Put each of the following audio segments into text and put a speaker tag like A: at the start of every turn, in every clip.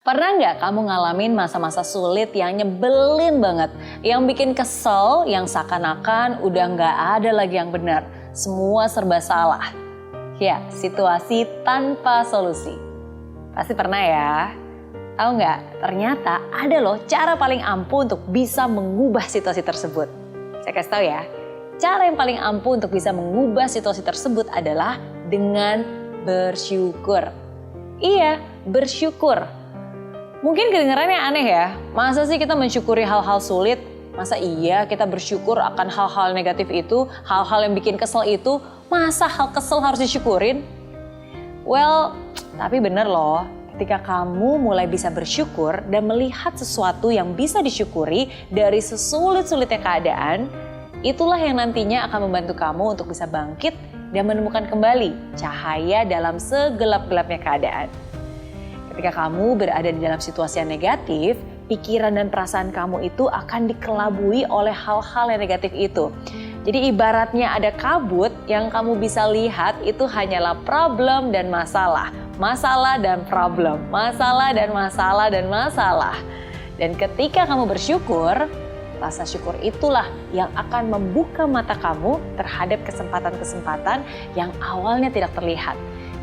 A: Pernah nggak kamu ngalamin masa-masa sulit yang nyebelin banget, yang bikin kesel, yang seakan-akan udah nggak ada lagi yang benar, semua serba salah? Ya, situasi tanpa solusi. Pasti pernah ya? Tahu nggak? Ternyata ada loh cara paling ampuh untuk bisa mengubah situasi tersebut. Saya kasih tahu ya, cara yang paling ampuh untuk bisa mengubah situasi tersebut adalah dengan bersyukur. Iya, bersyukur. Mungkin kedengarannya aneh ya, masa sih kita mensyukuri hal-hal sulit? Masa iya kita bersyukur akan hal-hal negatif itu, hal-hal yang bikin kesel itu, masa hal kesel harus disyukurin? Well, tapi bener loh, ketika kamu mulai bisa bersyukur dan melihat sesuatu yang bisa disyukuri dari sesulit-sulitnya keadaan, itulah yang nantinya akan membantu kamu untuk bisa bangkit dan menemukan kembali cahaya dalam segelap-gelapnya keadaan. Ketika kamu berada di dalam situasi yang negatif, pikiran dan perasaan kamu itu akan dikelabui oleh hal-hal yang negatif itu. Jadi ibaratnya ada kabut yang kamu bisa lihat itu hanyalah problem dan masalah. Masalah dan problem, masalah dan masalah dan masalah. Dan ketika kamu bersyukur, rasa syukur itulah yang akan membuka mata kamu terhadap kesempatan-kesempatan yang awalnya tidak terlihat.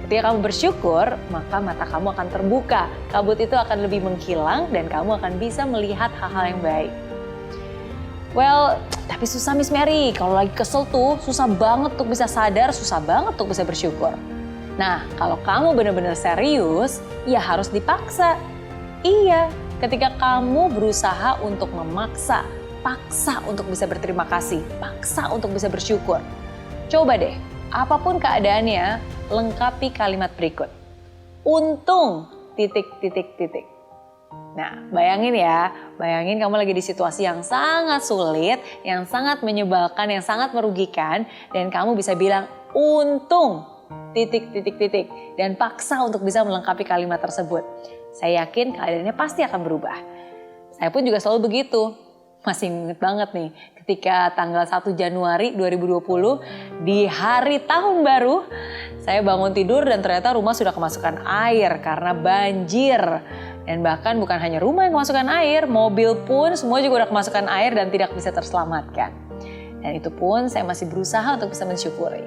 A: Ketika kamu bersyukur, maka mata kamu akan terbuka. Kabut itu akan lebih menghilang dan kamu akan bisa melihat hal-hal yang baik. Well, tapi susah Miss Mary. Kalau lagi kesel tuh susah banget untuk bisa sadar, susah banget untuk bisa bersyukur. Nah, kalau kamu benar-benar serius, ya harus dipaksa. Iya, ketika kamu berusaha untuk memaksa, paksa untuk bisa berterima kasih, paksa untuk bisa bersyukur. Coba deh, apapun keadaannya, lengkapi kalimat berikut. Untung, titik. Nah, bayangin kamu lagi di situasi yang sangat sulit, yang sangat menyebalkan, yang sangat merugikan, dan kamu bisa bilang, untung, titik. Dan paksa untuk bisa melengkapi kalimat tersebut. Saya yakin keadaannya pasti akan berubah. Saya pun juga selalu begitu. Masih inget banget nih, ketika tanggal 1 Januari 2020 di hari tahun baru, saya bangun tidur dan ternyata rumah sudah kemasukan air karena banjir. Dan bahkan bukan hanya rumah yang kemasukan air, mobil pun semua juga udah kemasukan air dan tidak bisa terselamatkan. Dan itu pun saya masih berusaha untuk bisa mensyukuri.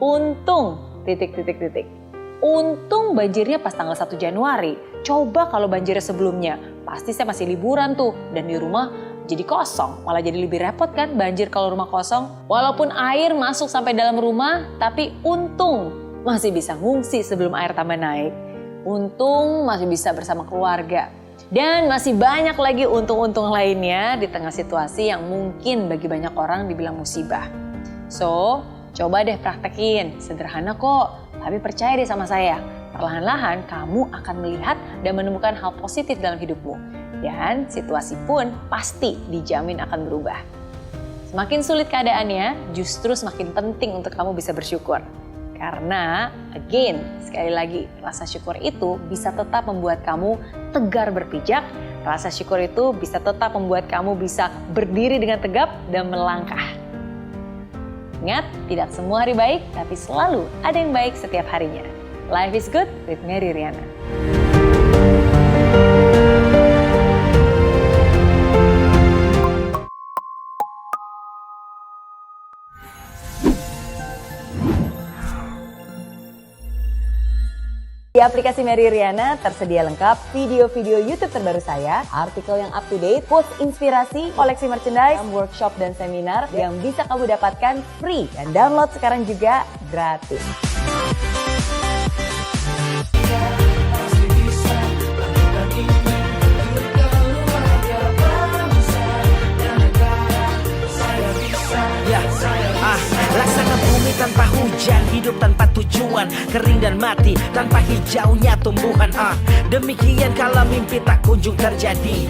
A: Untung, titik. Untung banjirnya pas tanggal 1 Januari. Coba kalau banjirnya sebelumnya, pasti saya masih liburan tuh dan di rumah jadi kosong, malah jadi lebih repot kan banjir kalau rumah kosong. Walaupun air masuk sampai dalam rumah, tapi untung masih bisa ngungsi sebelum air tambah naik. Untung masih bisa bersama keluarga. Dan masih banyak lagi untung-untung lainnya di tengah situasi yang mungkin bagi banyak orang dibilang musibah. So, coba deh praktekin, sederhana kok, tapi percaya deh sama saya. Perlahan-lahan kamu akan melihat dan menemukan hal positif dalam hidupmu. Dan situasi pun pasti dijamin akan berubah. Semakin sulit keadaannya, justru semakin penting untuk kamu bisa bersyukur. Karena, again, sekali lagi, rasa syukur itu bisa tetap membuat kamu tegar berpijak. Rasa syukur itu bisa tetap membuat kamu bisa berdiri dengan tegap dan melangkah. Ingat, tidak semua hari baik, tapi selalu ada yang baik setiap harinya. Life is good with Mary Riana. Di aplikasi Mary Riana tersedia lengkap video-video YouTube terbaru saya, artikel yang up to date, quotes inspirasi, koleksi merchandise, workshop dan seminar yang bisa kamu dapatkan free dan download sekarang juga gratis.
B: Laksana bumi tanpa hujan, hidup tanpa tujuan, kering dan mati tanpa hijaunya tumbuhan. Demikian kala mimpi tak kunjung terjadi.